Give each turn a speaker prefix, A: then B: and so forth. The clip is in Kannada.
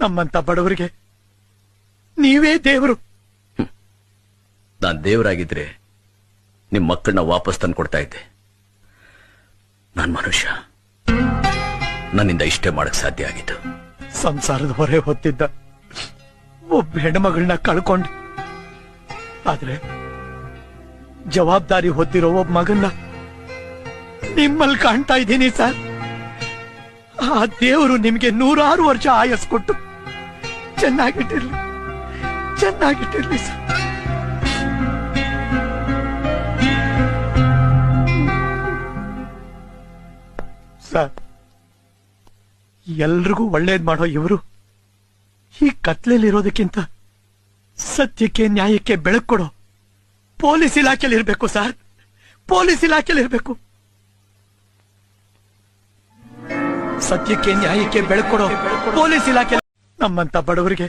A: ನಮ್ಮಂತ ಬಡವರಿಗೆ ನೀವೇ ದೇವರು.
B: ನಾನ್ ದೇವರಾಗಿದ್ರೆ ನಿಮ್ ಮಕ್ಕಳನ್ನ ವಾಪಸ್ ತಂದು ಕೊಡ್ತಾ ಇದ್ದೆ. ನಾನ್ ಮನುಷ್ಯ, ನನ್ನಿಂದ ಇಷ್ಟೇ ಮಾಡಕ್ ಸಾಧ್ಯ ಆಗಿತ್ತು.
A: ಸಂಸಾರದ ಹೊರೆ ಹೊತ್ತಿದ್ದ ಒಬ್ಬ ಹೆಣ್ಮಗಳನ್ನ ಕಳ್ಕೊಂಡೆ. ಆದ್ರೆ ಜವಾಬ್ದಾರಿ ಹೊತ್ತಿರೋ ಒಬ್ಬ ಮಗನ್ನ ನಿಮ್ಮಲ್ಲಿ ಕಾಣ್ತಾ ಇದ್ದೀನಿ ಸರ್. ಆ ದೇವರು ನಿಮ್ಗೆ 100 ವರ್ಷ ಆಯಸ್ ಕೊಟ್ಟು ಚೆನ್ನಾಗಿಟ್ಟಿರ್ಲಿ ಸರ್. ಸರ್, ಎಲ್ರಿಗೂ ಒಳ್ಳೇದ್ ಮಾಡೋ ಇವರು ಈ ಕತ್ಲೆಯಲ್ಲಿರೋದಕ್ಕಿಂತ ಸತ್ಯಕ್ಕೆ ನ್ಯಾಯಕ್ಕೆ ಬೆಳಕು ಕೊಡೋ ಪೊಲೀಸ್ ಇಲಾಖೆಯಲ್ಲಿ ಇರಬೇಕು ಸರ್. ಪೊಲೀಸ್ ಇಲಾಖೆಯಲ್ಲಿ ಇರಬೇಕು. ಸತ್ಯಕ್ಕೆ ನ್ಯಾಯಕ್ಕೆ ಬೆಳಕು ಕೊಡೋ ಪೊಲೀಸ್ ಇಲಾಖೆ ನಮ್ಮಂತ ಬಡವರಿಗೆ